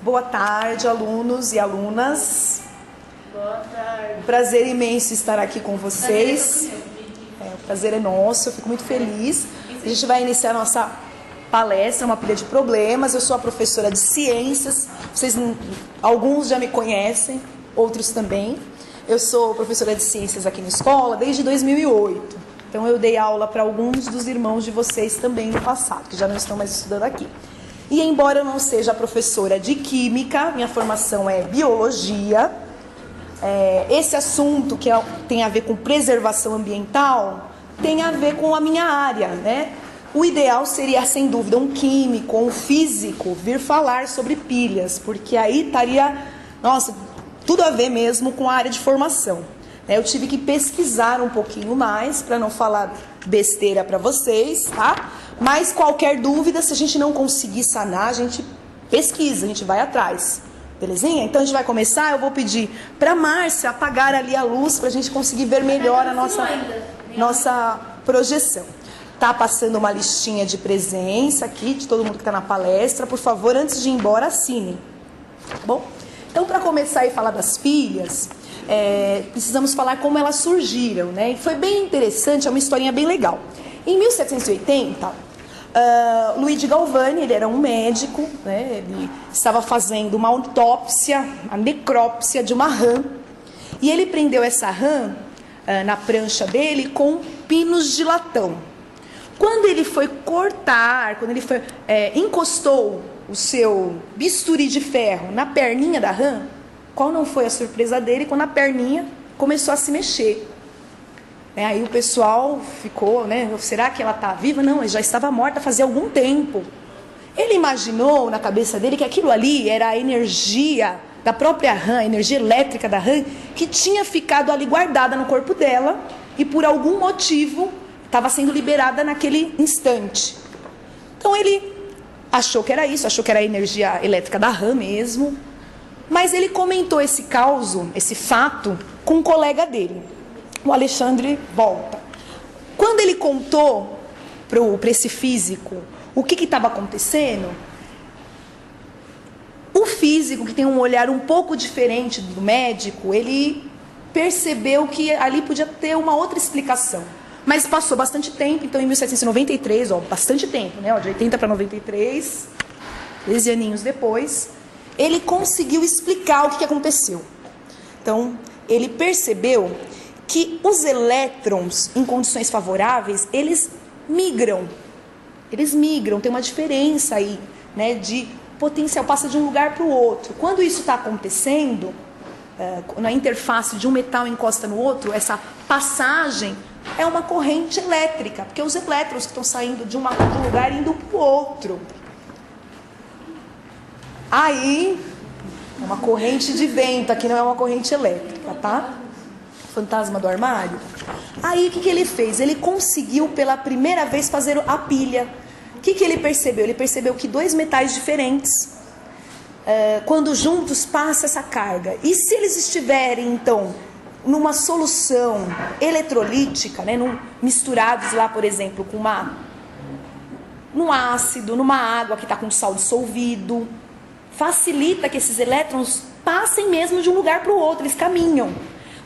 Boa tarde, alunos e alunas. Boa tarde. Prazer imenso estar aqui com vocês. O prazer é nosso, eu fico muito feliz. A gente vai iniciar a nossa palestra, uma pilha de problemas. Eu sou a professora de ciências. Alguns já me conhecem, outros também. Eu sou professora de ciências aqui na escola desde 2008. Então eu dei aula para alguns dos irmãos de vocês também no passado, que já não estão mais estudando aqui. E embora eu não seja professora de química, minha formação é biologia. Esse assunto que tem a ver com preservação ambiental tem a ver com a minha área, né? O ideal seria, sem dúvida, um químico ou um físico vir falar sobre pilhas, porque aí estaria, nossa, tudo a ver mesmo com a área de formação. Eu tive que pesquisar um pouquinho mais para não falar besteira para vocês, tá? Mas qualquer dúvida, se a gente não conseguir sanar, a gente pesquisa, a gente vai atrás. Belezinha? Então a gente vai começar. Eu vou pedir para a Márcia apagar ali a luz para a gente conseguir ver melhor a nossa projeção. Tá passando uma listinha de presença aqui de todo mundo que está na palestra. Por favor, antes de ir embora, assinem. Tá bom? Então, para começar e falar das pilhas, precisamos falar como elas surgiram, né? E foi bem interessante, é uma historinha bem legal. Em 1780, Luigi Galvani, ele era um médico, né? Ele estava fazendo uma autópsia, a necrópsia de uma rã, e ele prendeu essa rã na prancha dele com pinos de latão. Quando ele foi cortar, quando ele encostou o seu bisturi de ferro na perninha da rã, qual não foi a surpresa dele quando a perninha começou a se mexer? Aí o pessoal ficou, né? Será que ela está viva? Não, ela já estava morta fazia algum tempo. Ele imaginou na cabeça dele que aquilo ali era a energia da própria rã, a energia elétrica da rã, que tinha ficado ali guardada no corpo dela e por algum motivo estava sendo liberada naquele instante. Então ele achou que era isso, achou que era a energia elétrica da rã mesmo. Mas ele comentou esse caso, esse fato, com um colega dele, o Alexandre Volta. Quando ele contou para esse físico o que estava acontecendo, o físico, que tem um olhar um pouco diferente do médico, ele percebeu que ali podia ter uma outra explicação. Mas passou bastante tempo, então em 1793, bastante tempo, né? De 80 para 93, 13 aninhos depois, ele conseguiu explicar o que aconteceu. Então, ele percebeu que os elétrons, em condições favoráveis, eles migram. Tem uma diferença aí, né, de potencial, passa de um lugar para o outro. Quando isso está acontecendo, na interface de um metal encosta no outro, essa passagem é uma corrente elétrica, porque os elétrons que estão saindo de um lugar indo para o outro. Aí, é uma corrente de vento, aqui não é uma corrente elétrica, tá? Fantasma do armário. Aí, o que ele fez? Ele conseguiu, pela primeira vez, fazer a pilha. O que ele percebeu? Ele percebeu que dois metais diferentes, quando juntos, passa essa carga. E se eles estiverem, então, numa solução eletrolítica, né, misturados lá, por exemplo, com num ácido, numa água que está com sal dissolvido, facilita que esses elétrons passem mesmo de um lugar para o outro, eles caminham.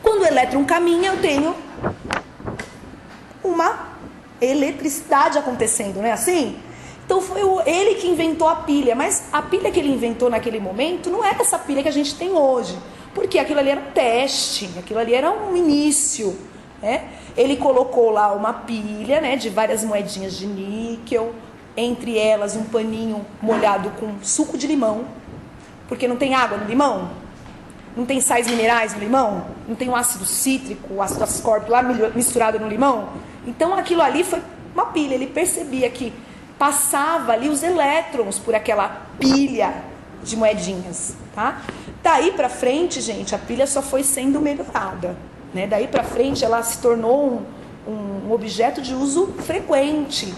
Quando o elétron caminha, eu tenho uma eletricidade acontecendo, não é assim? Então foi ele que inventou a pilha, mas a pilha que ele inventou naquele momento não é essa pilha que a gente tem hoje, porque aquilo ali era um teste, aquilo ali era um início, né? Ele colocou lá uma pilha, né, de várias moedinhas de níquel, entre elas um paninho molhado com suco de limão, porque não tem água no limão, não tem sais minerais no limão, não tem o ácido cítrico, o ácido ascórbico lá misturado no limão. Então aquilo ali foi uma pilha, ele percebia que passava ali os elétrons por aquela pilha de moedinhas, tá? Daí pra frente, gente, a pilha só foi sendo melhorada, né? Daí pra frente ela se tornou um objeto de uso frequente.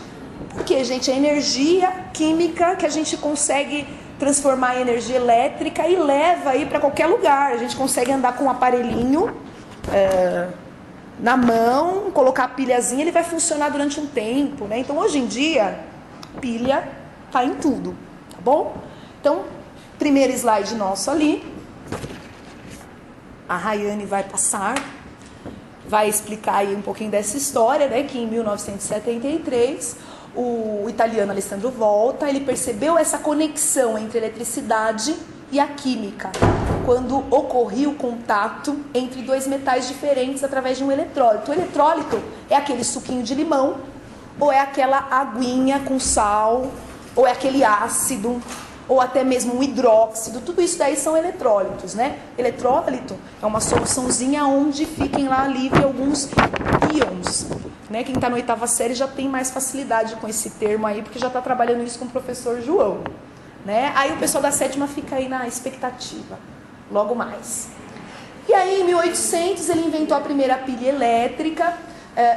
Porque, gente, é energia química que a gente consegue transformar em energia elétrica e leva aí para qualquer lugar. A gente consegue andar com um aparelhinho na mão, colocar a pilhazinha, ele vai funcionar durante um tempo, né? Então, hoje em dia, pilha tá em tudo, tá bom? Então, Primeiro slide nosso ali. A Rayane vai passar, vai explicar aí um pouquinho dessa história, né? Que em 1973, o italiano Alessandro Volta, ele percebeu essa conexão entre a eletricidade e a química, quando ocorria o contato entre dois metais diferentes através de um eletrólito. O eletrólito é aquele suquinho de limão, ou é aquela aguinha com sal, ou é aquele ácido, ou até mesmo um hidróxido. Tudo isso daí são eletrólitos, né? Eletrólito é uma soluçãozinha onde fiquem lá livre alguns íons, né? Quem está na 8ª série já tem mais facilidade com esse termo aí, porque já está trabalhando isso com o professor João, né? Aí o pessoal da 7ª fica aí na expectativa, logo mais. E aí em 1800 ele inventou a primeira pilha elétrica.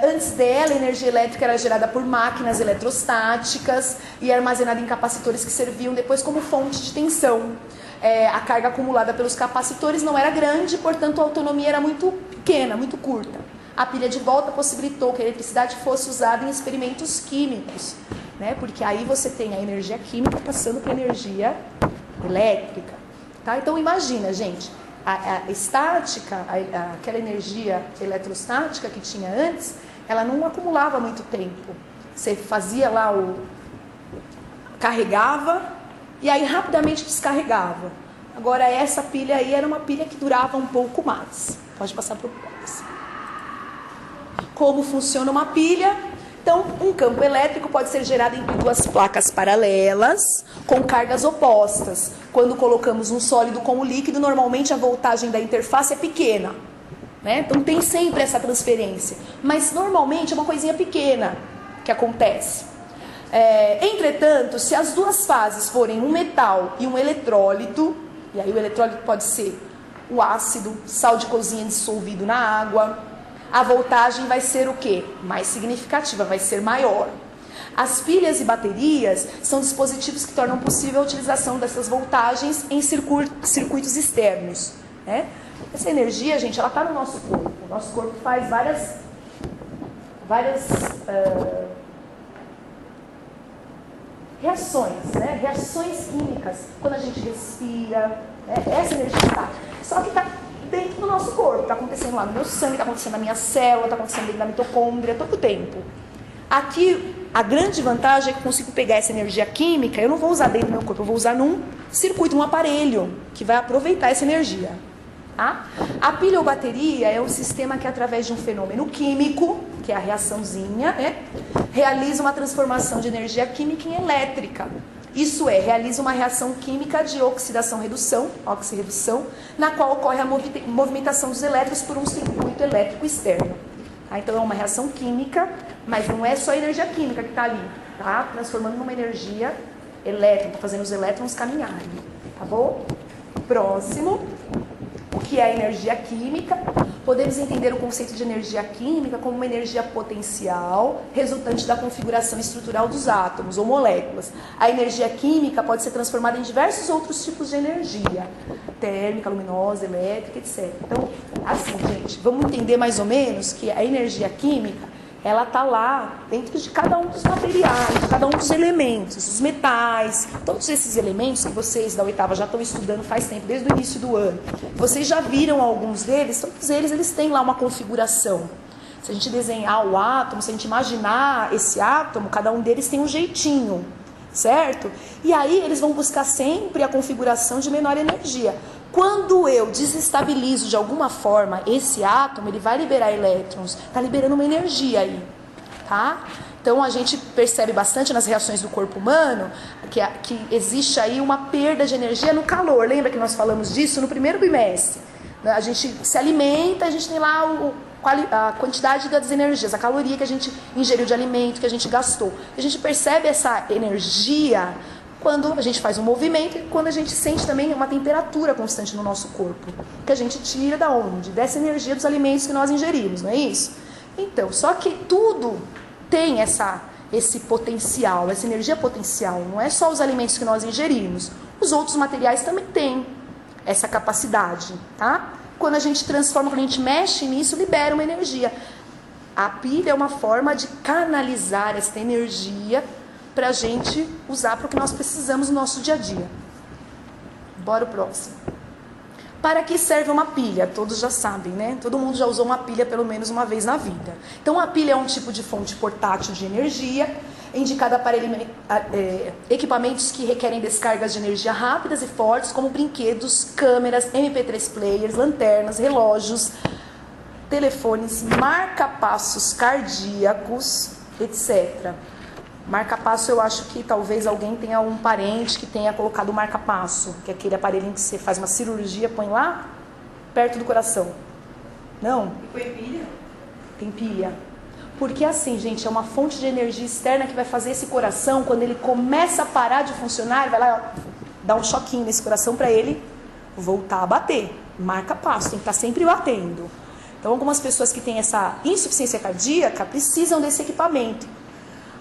Antes dela, a energia elétrica era gerada por máquinas eletrostáticas e armazenada em capacitores que serviam depois como fonte de tensão. A carga acumulada pelos capacitores não era grande, portanto a autonomia era muito pequena, muito curta. A pilha de volta possibilitou que a eletricidade fosse usada em experimentos químicos, né? Porque aí você tem a energia química passando para a energia elétrica. Tá? Então imagina, gente, a estática, aquela energia eletrostática que tinha antes, ela não acumulava muito tempo. Você fazia lá carregava e aí rapidamente descarregava. Agora essa pilha aí era uma pilha que durava um pouco mais. Pode passar para o próximo. Como funciona uma pilha? Então, um campo elétrico pode ser gerado entre duas placas paralelas com cargas opostas. Quando colocamos um sólido com o líquido, normalmente a voltagem da interface é pequena, né? Então tem sempre essa transferência. Mas normalmente é uma coisinha pequena que acontece. Entretanto, se as duas fases forem um metal e um eletrólito, e aí o eletrólito pode ser o ácido, sal de cozinha dissolvido na água, a voltagem vai ser o quê? Mais significativa, vai ser maior. As pilhas e baterias são dispositivos que tornam possível a utilização dessas voltagens em circuitos externos, né? Essa energia, gente, ela está no nosso corpo. O nosso corpo faz várias reações, né? Reações químicas, quando a gente respira, né? Essa energia está. Só que está dentro do nosso corpo, está acontecendo lá no meu sangue, está acontecendo na minha célula, está acontecendo dentro da mitocôndria, todo o tempo. Aqui, a grande vantagem é que eu consigo pegar essa energia química, eu não vou usar dentro do meu corpo, eu vou usar num circuito, num aparelho, que vai aproveitar essa energia. Tá? A pilha ou bateria é um sistema que, através de um fenômeno químico, que é a reaçãozinha, né, realiza uma transformação de energia química em elétrica. Isso é, realiza uma reação química de oxidação-redução, oxirredução, na qual ocorre a movimentação dos elétrons por um circuito elétrico externo. Tá? Então é uma reação química, mas não é só a energia química que está ali, tá? Transformando numa energia elétrica, fazendo os elétrons caminharem. Tá bom? Próximo. O que é a energia química? Podemos entender o conceito de energia química como uma energia potencial resultante da configuração estrutural dos átomos ou moléculas. A energia química pode ser transformada em diversos outros tipos de energia, térmica, luminosa, elétrica, etc. Então, assim, gente, vamos entender mais ou menos que a energia química, ela está lá dentro de cada um dos materiais, de cada um dos elementos, os metais, todos esses elementos que vocês da 8ª já estão estudando faz tempo, desde o início do ano. Vocês já viram alguns deles, todos eles têm lá uma configuração. Se a gente desenhar o átomo, se a gente imaginar esse átomo, cada um deles tem um jeitinho, certo? E aí eles vão buscar sempre a configuração de menor energia. Quando eu desestabilizo de alguma forma esse átomo, ele vai liberar elétrons, está liberando uma energia aí, tá? Então a gente percebe bastante nas reações do corpo humano que existe aí uma perda de energia no calor. Lembra que nós falamos disso no primeiro bimestre? A gente se alimenta, a gente tem lá a quantidade das energias, a caloria que a gente ingeriu de alimento, que a gente gastou. A gente percebe essa energia quando a gente faz um movimento e quando a gente sente também uma temperatura constante no nosso corpo, que a gente tira da onde? Dessa energia dos alimentos que nós ingerimos, não é isso? Então, só que tudo tem esse potencial, essa energia potencial, não é só os alimentos que nós ingerimos, os outros materiais também têm essa capacidade, tá? Quando a gente transforma, quando a gente mexe nisso, libera uma energia. A pilha é uma forma de canalizar essa energia para a gente usar para o que nós precisamos no nosso dia a dia. Bora o próximo. Para que serve uma pilha? Todos já sabem, né? Todo mundo já usou uma pilha pelo menos uma vez na vida. Então, a pilha é um tipo de fonte portátil de energia, indicada para equipamentos que requerem descargas de energia rápidas e fortes, como brinquedos, câmeras, MP3 players, lanternas, relógios, telefones, marca-passos cardíacos, etc. Marca-passo, eu acho que talvez alguém tenha um parente que tenha colocado o marca-passo, que é aquele aparelhinho que você faz uma cirurgia, põe lá, perto do coração. Não? E põe pilha? Tem pilha. Porque assim, gente, é uma fonte de energia externa que vai fazer esse coração, quando ele começa a parar de funcionar, vai lá dar um choquinho nesse coração para ele voltar a bater. Marca-passo, tem que estar sempre batendo. Então, algumas pessoas que têm essa insuficiência cardíaca precisam desse equipamento.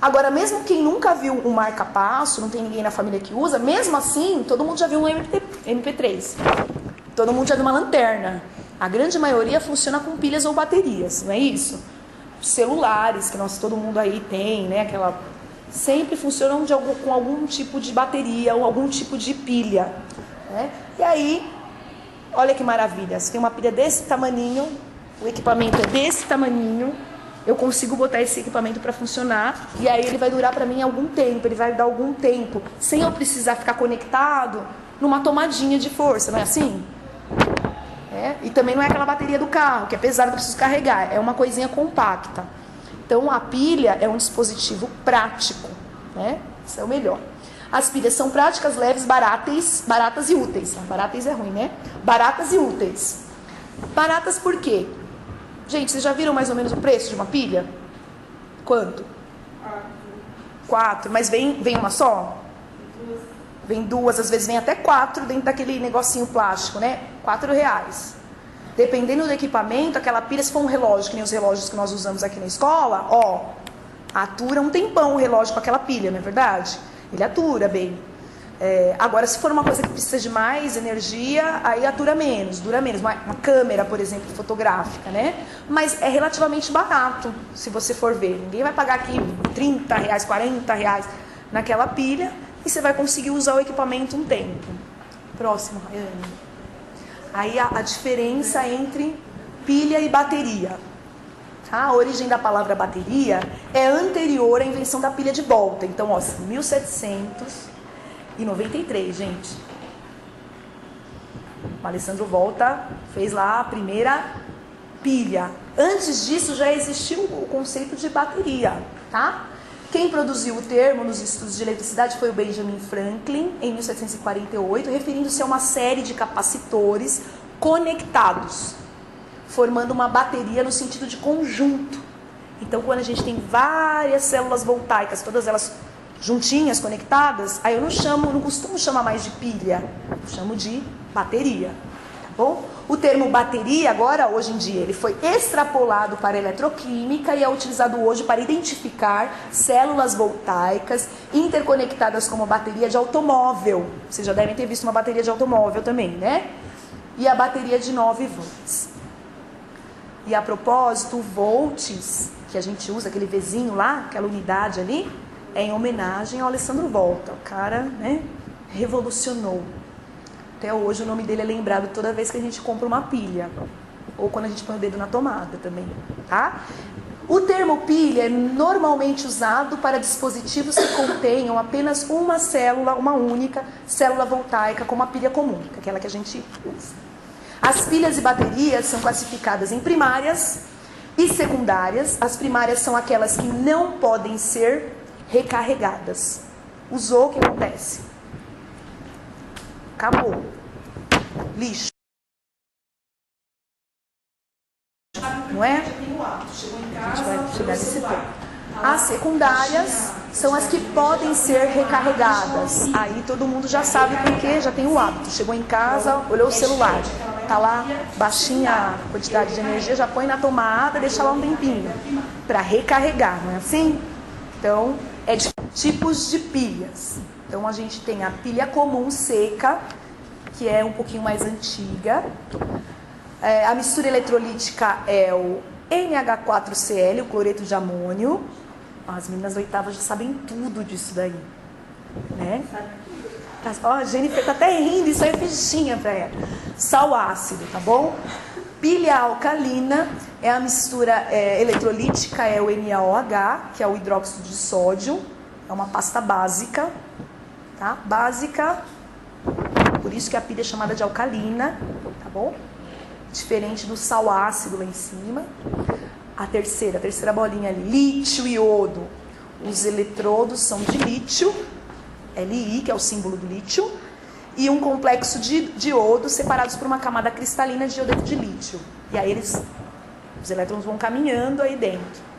Agora, mesmo quem nunca viu um marca-passo, não tem ninguém na família que usa, mesmo assim, todo mundo já viu um MP3. Todo mundo já viu uma lanterna. A grande maioria funciona com pilhas ou baterias, não é isso? Celulares, que todo mundo aí tem, né? Sempre funcionam com algum tipo de bateria ou algum tipo de pilha, né? E aí, olha que maravilha. Você tem uma pilha desse tamaninho, o equipamento é desse tamaninho, eu consigo botar esse equipamento para funcionar e aí ele vai durar para mim algum tempo, ele vai dar algum tempo, sem eu precisar ficar conectado numa tomadinha de força, não é assim? E também não é aquela bateria do carro, que é pesada, que eu preciso carregar, é uma coisinha compacta. Então a pilha é um dispositivo prático, né? Isso é o melhor. As pilhas são práticas, leves, baratas e úteis. Baratas é ruim, né? Baratas e úteis. Baratas por quê? Gente, vocês já viram mais ou menos o preço de uma pilha? Quanto? 4. Mas vem uma só? Vem duas, às vezes vem até 4 dentro daquele negocinho plástico, né? R$4. Dependendo do equipamento, aquela pilha, se for um relógio, que nem os relógios que nós usamos aqui na escola, atura um tempão o relógio com aquela pilha, não é verdade? Ele atura bem. Agora, se for uma coisa que precisa de mais energia, aí atura menos, dura menos. Uma câmera, por exemplo, fotográfica, né? Mas é relativamente barato, se você for ver. Ninguém vai pagar aqui R$30, R$40 naquela pilha e você vai conseguir usar o equipamento um tempo. Próximo, Rayane. Aí a diferença entre pilha e bateria. A origem da palavra bateria é anterior à invenção da pilha de volta. Então, 1793, gente. O Alessandro Volta fez lá a primeira pilha. Antes disso já existiu o conceito de bateria, tá? Quem produziu o termo nos estudos de eletricidade foi o Benjamin Franklin, em 1748, referindo-se a uma série de capacitores conectados, formando uma bateria no sentido de conjunto. Então, quando a gente tem várias células voltaicas, todas elas juntinhas, conectadas, aí eu não costumo chamar mais de pilha, eu chamo de bateria, tá bom? O termo bateria agora, hoje em dia, ele foi extrapolado para a eletroquímica e é utilizado hoje para identificar células voltaicas interconectadas como bateria de automóvel. Vocês já devem ter visto uma bateria de automóvel também, né? E a bateria de 9 volts. E a propósito, o volts, que a gente usa, aquele Vzinho lá, aquela unidade ali, é em homenagem ao Alessandro Volta. O cara, né, revolucionou. Até hoje o nome dele é lembrado toda vez que a gente compra uma pilha. Ou quando a gente põe o dedo na tomada também, tá? O termo pilha é normalmente usado para dispositivos que contenham apenas uma célula, uma única célula voltaica, como a pilha comum, que é aquela que a gente usa. As pilhas e baterias são classificadas em primárias e secundárias. As primárias são aquelas que não podem ser recarregadas. Usou, o que acontece? Acabou. Lixo. Não é? A gente vai chegar nesse ponto. As secundárias são as que podem ser recarregadas. Aí todo mundo já sabe porque já tem o hábito. Chegou em casa, olhou o celular. Tá lá, baixinha a quantidade de energia, já põe na tomada, deixa lá um tempinho para recarregar, não é assim? Então, é de tipos de pilhas. Então, a gente tem a pilha comum seca, que é um pouquinho mais antiga. A mistura eletrolítica é o NH4Cl, o cloreto de amônio. As meninas da oitava já sabem tudo disso daí, né? Ó, a Jennifer tá até rindo, isso aí é fichinha pra ela. Sal ácido, tá bom? Pilha alcalina é a mistura eletrolítica, é o NaOH, que é o hidróxido de sódio. É uma pasta básica, tá? Básica, por isso que a pilha é chamada de alcalina, tá bom? Diferente do sal ácido lá em cima. A terceira bolinha ali, lítio e iodo. Os eletrodos são de lítio, Li, que é o símbolo do lítio, e um complexo de iodo separados por uma camada cristalina de iodeto de lítio. E aí os elétrons vão caminhando aí dentro.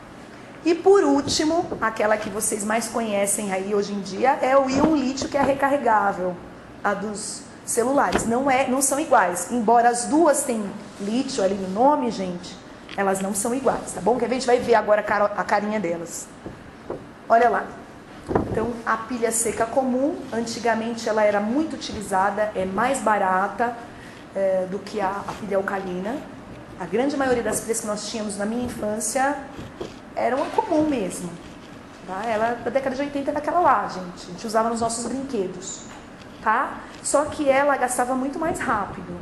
E por último, aquela que vocês mais conhecem aí hoje em dia é o íon lítio, que é recarregável, a dos celulares. Não são iguais, embora as duas tenham lítio ali no nome, gente, elas não são iguais, tá bom? Que a gente vai ver agora a carinha delas. Olha lá. Então, a pilha seca comum, antigamente ela era muito utilizada, é mais barata do que a pilha alcalina. A grande maioria das pilhas que nós tínhamos na minha infância eram a comum mesmo. Tá? Ela da década de 80 era aquela lá, gente. A gente usava nos nossos brinquedos. Tá? Só que ela gastava muito mais rápido.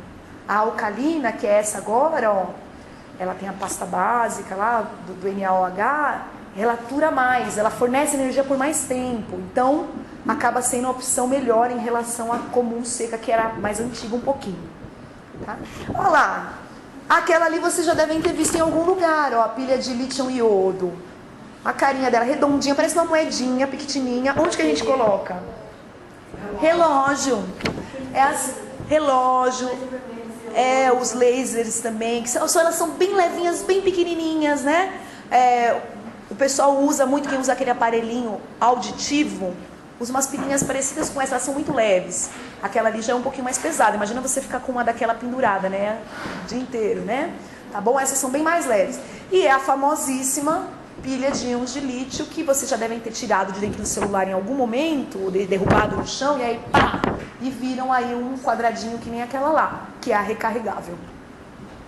A alcalina, que é essa agora, ó, ela tem a pasta básica lá do NaOH, ela dura mais, ela fornece energia por mais tempo. Então, acaba sendo uma opção melhor em relação à comum seca, que era mais antiga um pouquinho. Tá? Olha lá. Aquela ali vocês já devem ter visto em algum lugar, ó, a pilha de lítio e iodo. A carinha dela redondinha, parece uma moedinha pequenininha. Onde que a gente coloca? Relógio. Relógio. Os lasers também, elas são bem levinhas, bem pequenininhas, né? O pessoal usa muito, quem usa aquele aparelhinho auditivo, usa umas pilhinhas parecidas com essa, elas são muito leves. Aquela ali já é um pouquinho mais pesada. Imagina você ficar com uma daquela pendurada, né? O dia inteiro, né? Tá bom? Essas são bem mais leves. E é a famosíssima pilha de íons de lítio, que vocês já devem ter tirado de dentro do celular em algum momento, ou derrubado no chão, e aí pá! E viram aí um quadradinho que nem aquela lá, que é a recarregável.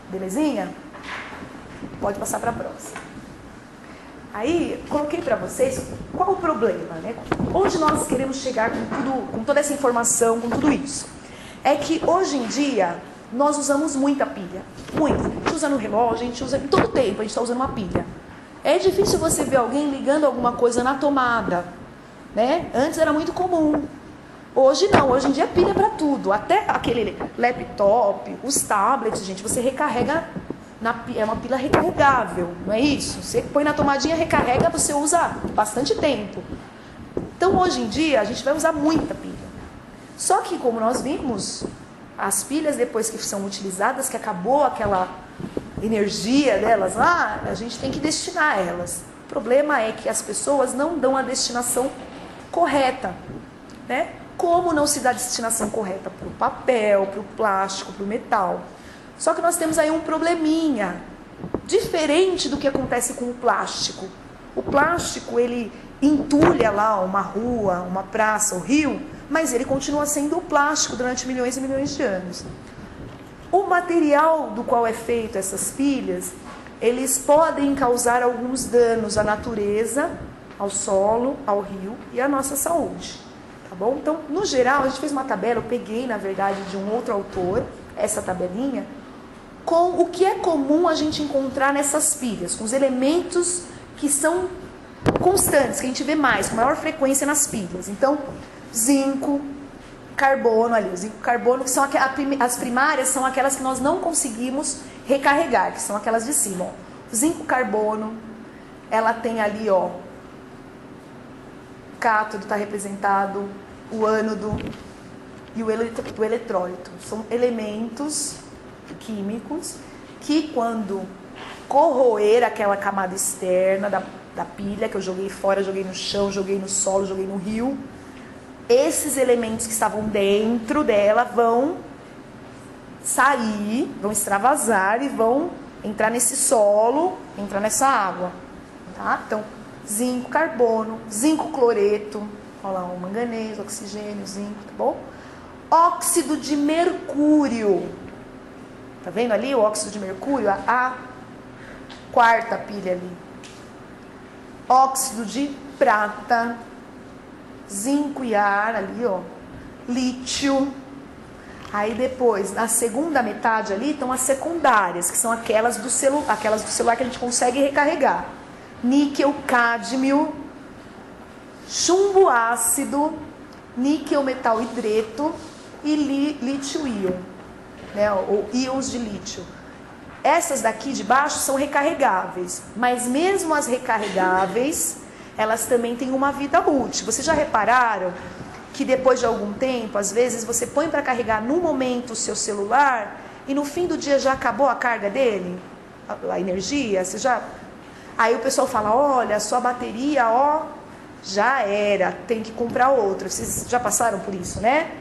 Belezinha? Pode passar para a próxima. Aí, coloquei para vocês qual o problema, né? Onde nós queremos chegar com toda essa informação, com tudo isso. É que hoje em dia, nós usamos muita pilha. Muita. A gente usa no relógio, a gente usa em todo tempo, a gente está usando uma pilha. É difícil você ver alguém ligando alguma coisa na tomada, né? Antes era muito comum. Hoje não, hoje em dia pilha para tudo. Até aquele laptop, os tablets, gente, você recarrega... É uma pilha recarregável, não é isso? Você põe na tomadinha, recarrega, você usa bastante tempo. Então, hoje em dia, a gente vai usar muita pilha. Só que, como nós vimos, as pilhas, depois que são utilizadas, que acabou aquela energia delas lá, a gente tem que destinar elas. O problema é que as pessoas não dão a destinação correta, né? Como não se dá a destinação correta para o papel, para o plástico, para o metal? Só que nós temos aí um probleminha, diferente do que acontece com o plástico. O plástico, ele entulha lá uma rua, uma praça, o rio, mas ele continua sendo o plástico durante milhões e milhões de anos. O material do qual é feito essas pilhas, eles podem causar alguns danos à natureza, ao solo, ao rio e à nossa saúde. Tá bom? Então, no geral, a gente fez uma tabela, eu peguei, na verdade, de um outro autor, essa tabelinha, com o que é comum a gente encontrar nessas pilhas, com os elementos que são constantes, que a gente vê mais, com maior frequência nas pilhas. Então, zinco, carbono ali, o zinco e carbono, que são as primárias, são aquelas que nós não conseguimos recarregar, que são aquelas de cima. Ó. O zinco, carbono, ela tem ali, ó, o cátodo está representado, o ânodo e o eletrólito. São elementos químicos que, quando corroer aquela camada externa da pilha, que eu joguei fora, joguei no chão, joguei no solo, joguei no rio, esses elementos que estavam dentro dela vão sair, vão extravasar e vão entrar nesse solo, entrar nessa água. Tá? Então, zinco, carbono, zinco, cloreto, olha lá, o manganês, oxigênio, zinco, tá bom? Óxido de mercúrio. Tá vendo ali o óxido de mercúrio? A quarta pilha ali. Óxido de prata, zinco e ar ali, ó. lítio. Aí depois, na segunda metade ali, estão as secundárias, que são aquelas do celular que a gente consegue recarregar. Níquel, cádmio, chumbo ácido, níquel metal hidreto e lítio-íon, né, ou íons de lítio. Essas daqui de baixo são recarregáveis, mas mesmo as recarregáveis, elas também têm uma vida útil. Vocês já repararam que depois de algum tempo, às vezes você põe para carregar no momento o seu celular e no fim do dia já acabou a carga dele? A energia? Você já... Aí o pessoal fala, olha, a sua bateria, ó, já era, tem que comprar outra. Vocês já passaram por isso, né?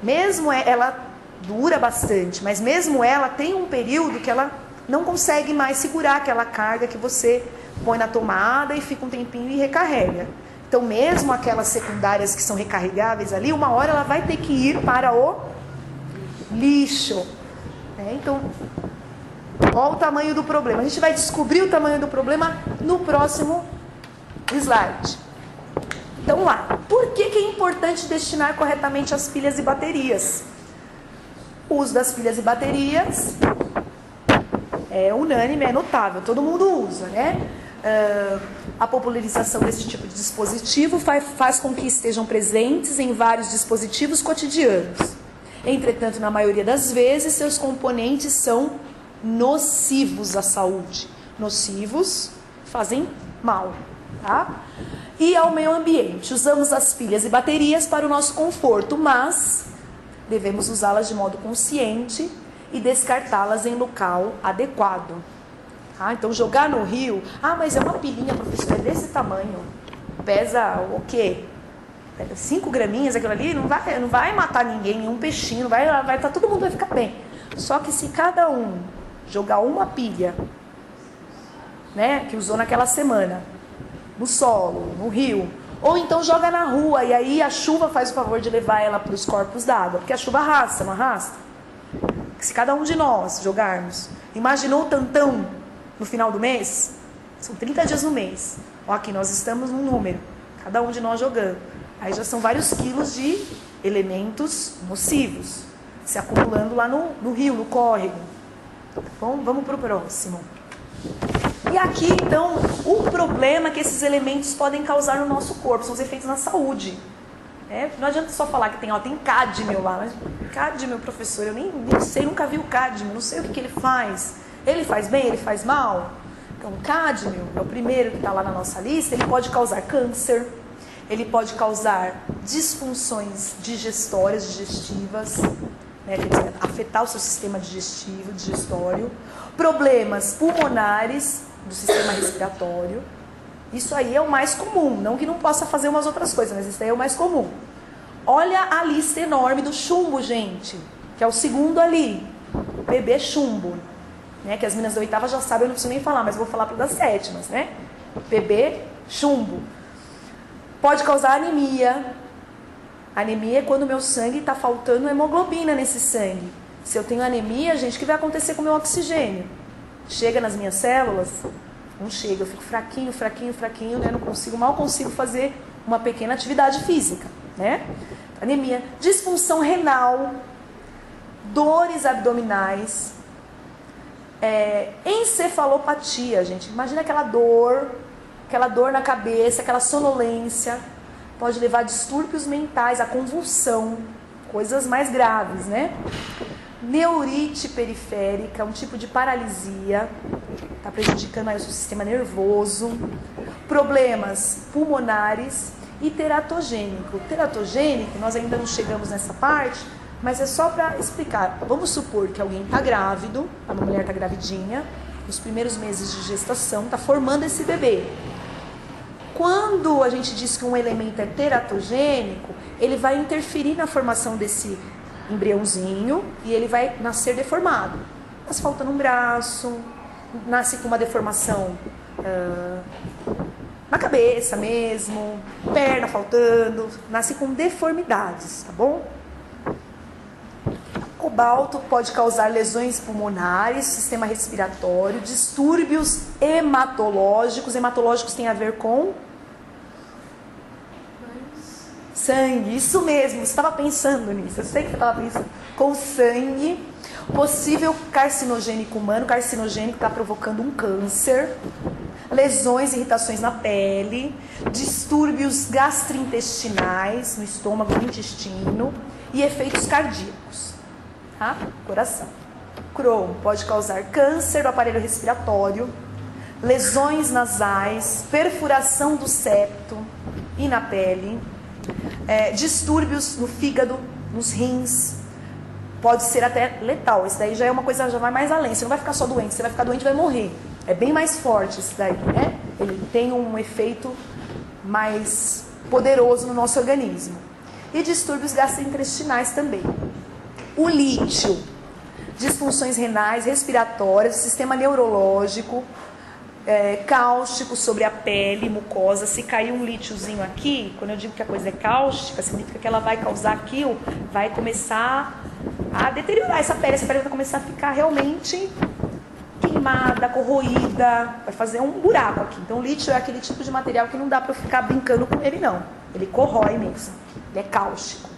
Mesmo ela dura bastante, mas mesmo ela tem um período que ela não consegue mais segurar aquela carga que você põe na tomada e fica um tempinho e recarrega. Então, mesmo aquelas secundárias que são recarregáveis ali, uma hora ela vai ter que ir para o lixo. Então, olha o tamanho do problema. A gente vai descobrir o tamanho do problema no próximo slide. Então, vamos lá. Por que é importante destinar corretamente as pilhas e baterias? O uso das pilhas e baterias é unânime, é notável, todo mundo usa, né? A popularização desse tipo de dispositivo faz com que estejam presentes em vários dispositivos cotidianos. Entretanto, na maioria das vezes, seus componentes são nocivos à saúde. Nocivos, fazem mal, tá? E ao meio ambiente. Usamos as pilhas e baterias para o nosso conforto, mas devemos usá-las de modo consciente e descartá-las em local adequado. Então, jogar no rio... mas é uma pilhinha, professor, é desse tamanho. Pesa o quê? 5 graminhas, aquilo ali não vai matar ninguém, nenhum peixinho, todo mundo vai ficar bem. Só que se cada um jogar uma pilha, né, que usou naquela semana, no solo, no rio, ou então joga na rua, e aí a chuva faz o favor de levar ela para os corpos d'água, porque a chuva arrasta, não arrasta? Se cada um de nós jogarmos, imaginou o tantão no final do mês? São 30 dias no mês. Aqui nós estamos num número, cada um de nós jogando. Aí já são vários quilos de elementos nocivos se acumulando lá no rio, no córrego. Bom, vamos para o próximo. E aqui, então, o problema que esses elementos podem causar no nosso corpo são os efeitos na saúde. Não adianta só falar que tem cádmio lá. Mas cádmio, professor, eu nem sei, nunca vi o cádmio, não sei o que ele faz. Ele faz bem, ele faz mal? Então, o cádmio é o primeiro que está lá na nossa lista. Ele pode causar câncer, ele pode causar disfunções digestivas, né, quer dizer, afetar o seu sistema digestório, problemas pulmonares do sistema respiratório. Isso aí é o mais comum, não que não possa fazer umas outras coisas, mas isso aí é o mais comum. Olha a lista enorme do chumbo, gente, que é o segundo ali, bebê chumbo, né, que as meninas da oitava já sabem, eu não preciso nem falar, mas vou falar para das sétimas, né? Bebê chumbo. Pode causar anemia. Anemia é quando o meu sangue está faltando hemoglobina nesse sangue. Se eu tenho anemia, gente, o que vai acontecer com o meu oxigênio? Chega nas minhas células? Não chega, eu fico fraquinho, né? Mal consigo fazer uma pequena atividade física, né? Anemia, disfunção renal, dores abdominais, encefalopatia, gente. Imagina aquela dor na cabeça, aquela sonolência. Pode levar a distúrbios mentais, a convulsão, coisas mais graves, né? Neurite periférica, um tipo de paralisia, está prejudicando aí o seu sistema nervoso. Problemas pulmonares e teratogênico. Teratogênico, nós ainda não chegamos nessa parte, mas é só para explicar. Vamos supor que alguém está grávido, uma mulher está gravidinha, nos primeiros meses de gestação, está formando esse bebê. Quando a gente diz que um elemento é teratogênico, ele vai interferir na formação desse embriãozinho e ele vai nascer deformado. Nasce faltando um braço, nasce com uma deformação na cabeça mesmo, perna faltando, nasce com deformidades, tá bom? Cobalto pode causar lesões pulmonares, sistema respiratório, distúrbios hematológicos. Hematológicos tem a ver com Sangue, isso mesmo, você estava pensando nisso, eu sei que você estava pensando. Com sangue, possível carcinogênico humano, carcinogênico está provocando um câncer, lesões, irritações na pele, distúrbios gastrointestinais, no estômago, no intestino, e efeitos cardíacos, tá? Coração. Crohn pode causar câncer do aparelho respiratório, lesões nasais, perfuração do septo e na pele, distúrbios no fígado, nos rins, pode ser até letal. Isso daí já é uma coisa, já vai mais além. Você não vai ficar só doente, você vai ficar doente e vai morrer. É bem mais forte isso daí, né? Ele tem um efeito mais poderoso no nosso organismo. E distúrbios gastrointestinais também. O lítio, disfunções renais, respiratórias, sistema neurológico, cáustico sobre a pele, mucosa. Se cair um lítiozinho aqui, quando eu digo que a coisa é cáustica, significa que ela vai causar aquilo, vai começar a deteriorar essa pele vai começar a ficar realmente queimada, corroída, vai fazer um buraco aqui. Então o lítio é aquele tipo de material que não dá para ficar brincando com ele não, ele corrói mesmo, ele é cáustico,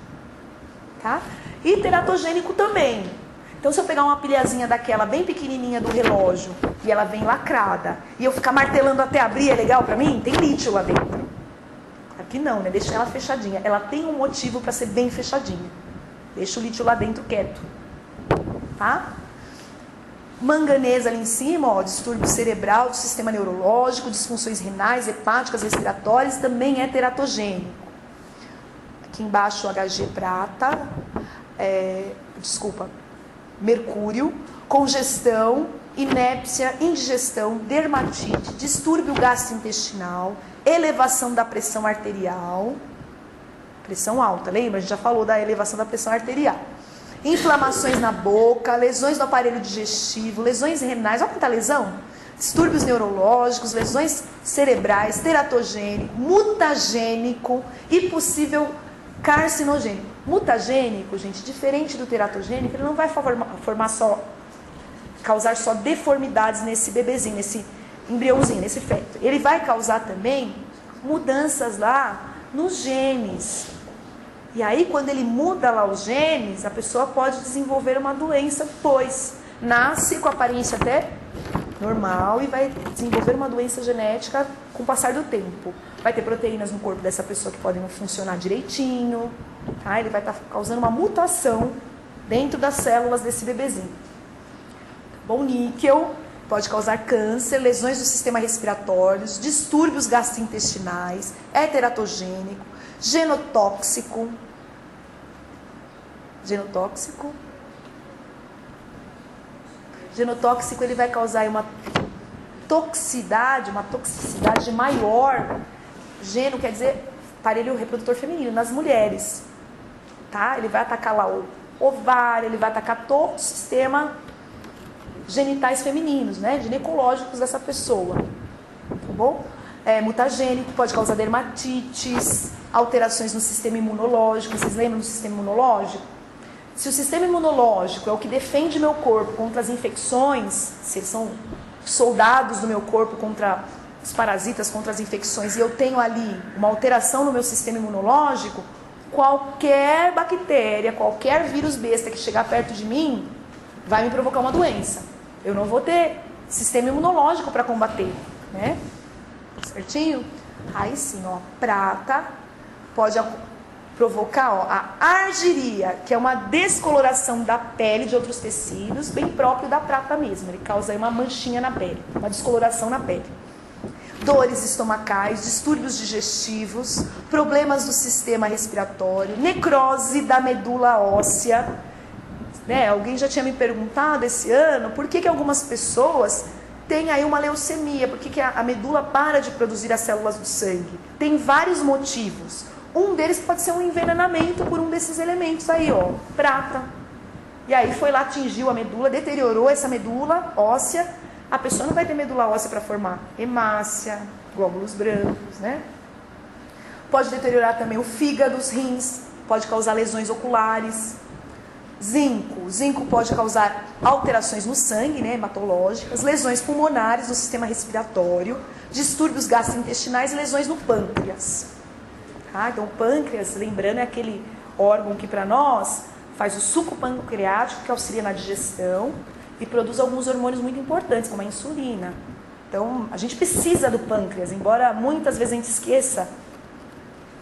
tá? E teratogênico também. Então, se eu pegar uma pilhazinha daquela bem pequenininha do relógio e ela vem lacrada e eu ficar martelando até abrir, é legal pra mim? Tem lítio lá dentro. Aqui não, né? Deixa ela fechadinha. Ela tem um motivo para ser bem fechadinha. Deixa o lítio lá dentro quieto. Tá? Manganesa ali em cima, ó, distúrbio cerebral, do sistema neurológico, disfunções renais, hepáticas, respiratórias, também é teratogênico. Aqui embaixo o Hg prata, mercúrio, congestão, inépcia, indigestão, dermatite, distúrbio gastrointestinal, elevação da pressão arterial, pressão alta, lembra? A gente já falou da elevação da pressão arterial. Inflamações na boca, lesões no aparelho digestivo, lesões renais, olha quanta lesão, distúrbios neurológicos, lesões cerebrais, teratogênico, mutagênico e possível carcinogênico. Mutagênico, gente, diferente do teratogênico, ele não vai causar só deformidades nesse bebezinho, nesse embriãozinho, nesse feto. Ele vai causar também mudanças lá nos genes. E aí, quando ele muda lá os genes, a pessoa pode desenvolver uma doença, pois nasce com aparência até normal e vai desenvolver uma doença genética com o passar do tempo. Vai ter proteínas no corpo dessa pessoa que podem não funcionar direitinho, tá? Ele vai estar causando uma mutação dentro das células desse bebezinho. Bom, níquel pode causar câncer, lesões do sistema respiratório, distúrbios gastrointestinais, é teratogênico, genotóxico. Genotóxico, ele vai causar uma toxicidade maior. Geno quer dizer aparelho reprodutor feminino, nas mulheres, tá? Ele vai atacar lá o ovário, ele vai atacar todo o sistema genitais femininos, né? Ginecológicos dessa pessoa, tá bom? Mutagênico, pode causar dermatites, alterações no sistema imunológico. Vocês lembram do sistema imunológico? Se o sistema imunológico é o que defende meu corpo contra as infecções, se eles são soldados do meu corpo contra os parasitas, contra as infecções, e eu tenho ali uma alteração no meu sistema imunológico, qualquer bactéria, qualquer vírus besta que chegar perto de mim, vai me provocar uma doença. Eu não vou ter sistema imunológico para combater, né? Certinho? Aí sim, ó, prata pode provocar, ó, a argiria, que é uma descoloração da pele de outros tecidos, bem próprio da prata mesmo. Ele causa aí uma manchinha na pele, uma descoloração na pele. Dores estomacais, distúrbios digestivos, problemas do sistema respiratório, necrose da medula óssea. Né? Alguém já tinha me perguntado esse ano por que algumas pessoas têm aí uma leucemia, por que a medula para de produzir as células do sangue. Tem vários motivos. Um deles pode ser um envenenamento por um desses elementos aí, ó, prata. E aí foi lá, atingiu a medula, deteriorou essa medula óssea. A pessoa não vai ter medula óssea para formar hemácia, glóbulos brancos, né? Pode deteriorar também o fígado, os rins, pode causar lesões oculares. Zinco pode causar alterações no sangue, né, hematológicas, lesões pulmonares no sistema respiratório, distúrbios gastrointestinais e lesões no pâncreas. Tá? Então o pâncreas, lembrando, é aquele órgão que para nós faz o suco pancreático, que auxilia na digestão e produz alguns hormônios muito importantes, como a insulina. Então a gente precisa do pâncreas, embora muitas vezes a gente esqueça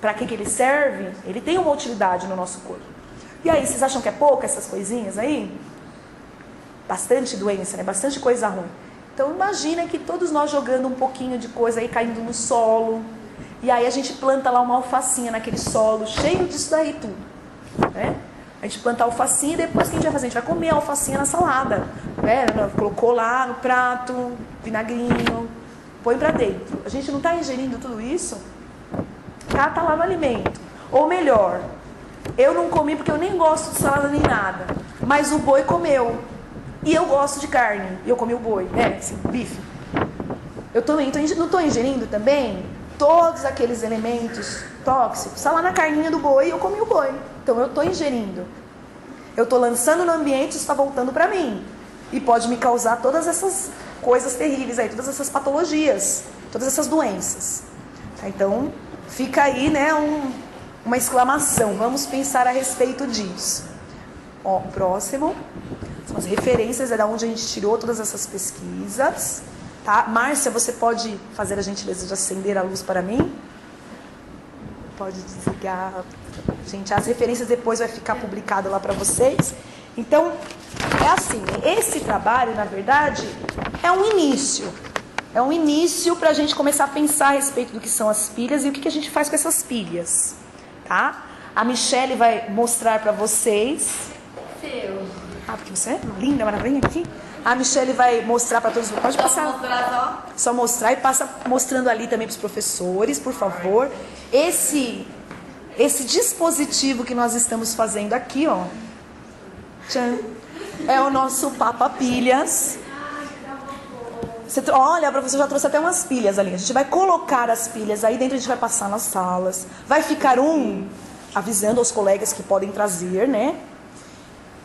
para que ele serve, ele tem uma utilidade no nosso corpo. E aí, vocês acham que é pouco essas coisinhas aí? Bastante doença, né? Bastante coisa ruim. Então imagina que todos nós jogando um pouquinho de coisa aí caindo no solo, e aí a gente planta lá uma alfacinha naquele solo, cheio disso daí tudo, né? A gente planta a alfacinha e depois o que a gente vai fazer? A gente vai comer a alfacinha na salada, né? Colocou lá no prato, vinagrinho, põe pra dentro. A gente não está ingerindo tudo isso? Tá lá no alimento. Ou melhor, eu não comi porque eu nem gosto de salada nem nada, mas o boi comeu. E eu gosto de carne, e eu comi o boi, né? Assim, bife. Eu também não estou ingerindo também todos aqueles elementos tóxicos. Está lá na carninha do boi e eu comi o boi. Então eu estou ingerindo. Eu estou lançando no ambiente e está voltando para mim. E pode me causar todas essas coisas terríveis aí, todas essas patologias, todas essas doenças. Tá? Então fica aí, né, uma exclamação. Vamos pensar a respeito disso. Ó, o próximo são as referências, é da onde a gente tirou todas essas pesquisas. Tá? Márcia, você pode fazer a gentileza de acender a luz para mim? Pode desligar. Gente, as referências depois vai ficar publicado lá para vocês. Então, é assim, esse trabalho, na verdade, é um início. É um início para a gente começar a pensar a respeito do que são as pilhas e o que a gente faz com essas pilhas. Tá? A Michele vai mostrar para vocês. Ah, porque você é linda, maravilha aqui. A Michele vai mostrar para todos. Pode passar. Só mostrar e passa mostrando ali também para os professores, por favor. Esse dispositivo que nós estamos fazendo aqui, ó. Tchan, é o nosso Papa Pilhas. Olha, a professora já trouxe até umas pilhas ali. A gente vai colocar as pilhas aí dentro, a gente vai passar nas salas. Vai ficar avisando aos colegas que podem trazer, né?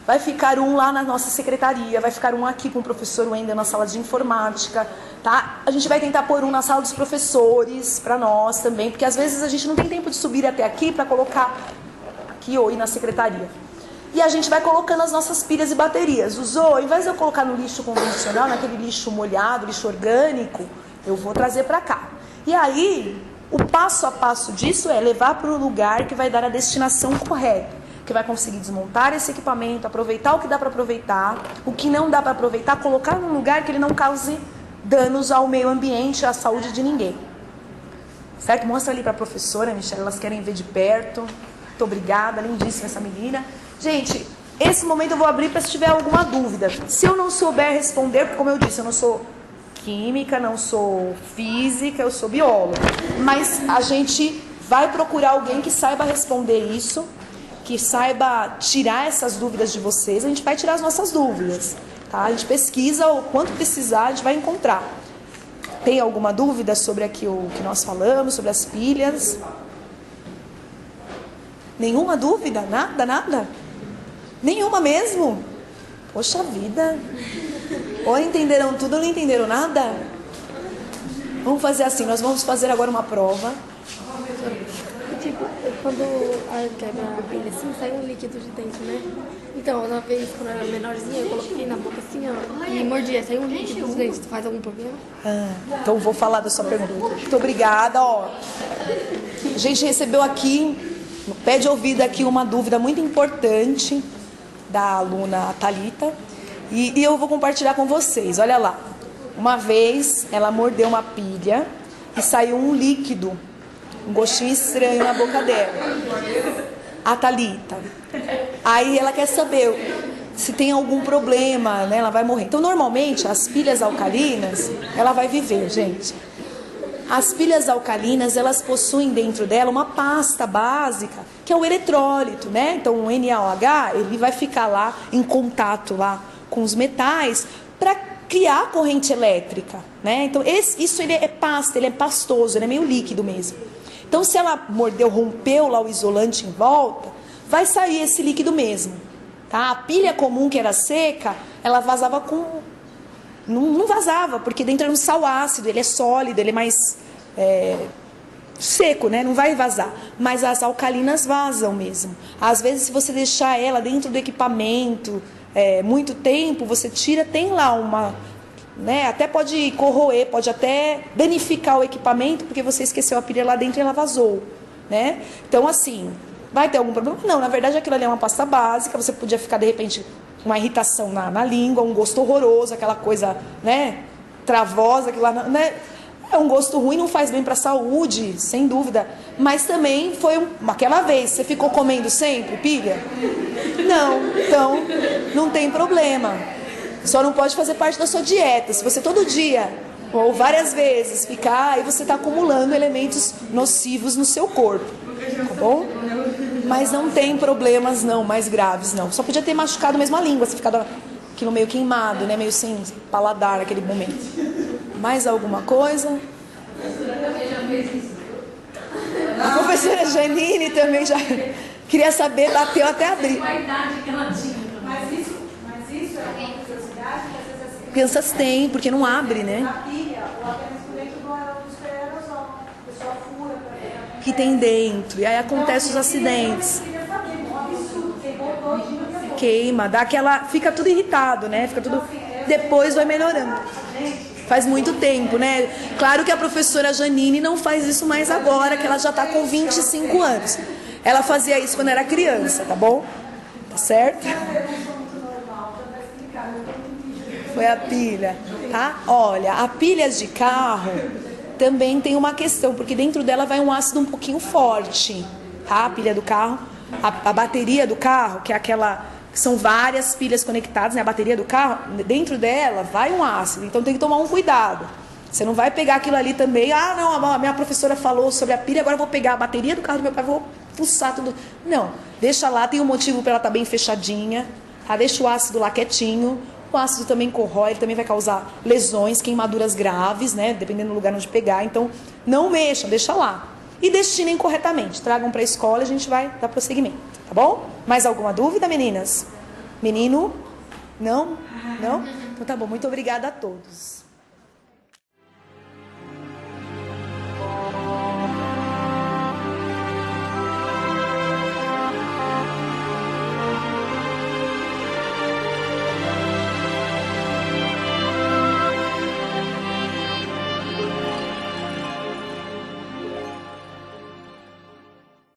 Vai ficar lá na nossa secretaria, vai ficar aqui com o professor Wendel na sala de informática, tá? A gente vai tentar pôr na sala dos professores, para nós também, porque às vezes a gente não tem tempo de subir até aqui para colocar aqui ou ir na secretaria. E a gente vai colocando as nossas pilhas e baterias. Usou, ao invés de eu colocar no lixo convencional, naquele lixo molhado, lixo orgânico, eu vou trazer para cá. E aí, o passo a passo disso é levar para o lugar que vai dar a destinação correta, que vai conseguir desmontar esse equipamento, aproveitar o que dá para aproveitar, o que não dá para aproveitar, colocar num lugar que ele não cause danos ao meio ambiente, à saúde de ninguém. Certo? Mostra ali para a professora, Michelle, elas querem ver de perto. Muito obrigada, lindíssima essa menina. Gente, esse momento eu vou abrir para se tiver alguma dúvida. Se eu não souber responder, porque como eu disse, eu não sou química, não sou física, eu sou bióloga. Mas a gente vai procurar alguém que saiba responder isso, que saiba tirar essas dúvidas de vocês. A gente vai tirar as nossas dúvidas, tá? A gente pesquisa o quanto precisar, a gente vai encontrar. Tem alguma dúvida sobre aqui o que nós falamos, sobre as pilhas? Nenhuma dúvida? Nada? Nenhuma mesmo? Poxa vida! Ou entenderam tudo ou não entenderam nada? Vamos fazer assim, nós vamos fazer agora uma prova. Tipo, quando quebra a pilha assim, sai um líquido de dentro, né? Então, uma vez, quando eu era menorzinha, eu coloquei na boca assim, ó, e mordia, saiu um líquido dos dentes. Faz algum problema? Então, vou falar da sua pergunta. Muito obrigada, ó. A gente recebeu aqui, no pé de ouvido aqui, uma dúvida muito importante da aluna Thalita. E eu vou compartilhar com vocês. Olha lá. Uma vez, ela mordeu uma pilha e saiu um líquido, um gostinho estranho na boca dela. A Thalita. Aí ela quer saber se tem algum problema, né? Ela vai morrer. Então, normalmente, as pilhas alcalinas, ela vai viver, gente. As pilhas alcalinas, elas possuem dentro dela uma pasta básica, que é o eletrólito, né? Então, o NaOH, ele vai ficar lá em contato lá com os metais para criar corrente elétrica, né? Então, isso ele é pasta, ele é pastoso, ele é meio líquido mesmo. Então, se ela mordeu, rompeu lá o isolante em volta, vai sair esse líquido mesmo, tá? A pilha comum, que era seca, ela vazava com... Não vazava, porque dentro era um sal ácido, ele é sólido, ele é mais seco, né? Não vai vazar. Mas as alcalinas vazam mesmo. Às vezes, se você deixar ela dentro do equipamento muito tempo, você tira, tem lá uma... né? Até pode corroer, pode até danificar o equipamento, porque você esqueceu a pilha lá dentro e ela vazou, né? Então, assim, vai ter algum problema? Não, na verdade, aquilo ali é uma pasta básica, você podia ficar, de repente, uma irritação na língua, um gosto horroroso, aquela coisa, né? Travosa, aquilo lá, né? É um gosto ruim, não faz bem para a saúde, sem dúvida. Mas também foi aquela vez, você ficou comendo sempre pilha? Não, então não tem problema. Só não pode fazer parte da sua dieta. Se você todo dia ou várias vezes ficar, aí você está acumulando elementos nocivos no seu corpo, tá bom? Mas não tem problemas não, mais graves não. Só podia ter machucado mesmo a língua, você ficado aquilo meio queimado, né? Meio sem paladar naquele momento. Mais alguma coisa? A professora Janine também já queria saber, bateu até abrir. Mas isso é uma curiosidade que às vezes as Crianças têm, porque não abre, né? na pilha ou apenas por dentro do aerosol. A pessoa fura para ver. Que tem dentro. E aí acontecem os acidentes. Queima, dá aquela... Fica tudo irritado, né? Fica tudo... Depois vai melhorando. Faz muito tempo, né? Claro que a professora Janine não faz isso mais agora, que ela já está com 25 anos. Ela fazia isso quando era criança, tá bom? Tá certo? Foi a pilha, tá? Olha, a pilha de carro também tem uma questão, porque dentro dela vai um ácido um pouquinho forte, tá? A pilha do carro, a bateria do carro, que é aquela... São várias pilhas conectadas, né? A bateria do carro, dentro dela vai um ácido, então tem que tomar um cuidado. Você não vai pegar aquilo ali também, não, a minha professora falou sobre a pilha, agora eu vou pegar a bateria do carro do meu pai, vou fuçar tudo. Não, deixa lá, tem um motivo para ela estar bem fechadinha, tá? Deixa o ácido lá quietinho. O ácido também corrói, ele também vai causar lesões, queimaduras graves, né? Dependendo do lugar onde pegar, então não mexam, deixa lá. E destinem corretamente, tragam para a escola e a gente vai dar prosseguimento, tá bom? Mais alguma dúvida, meninas? Menino? Não? Não? Então tá bom, muito obrigada a todos.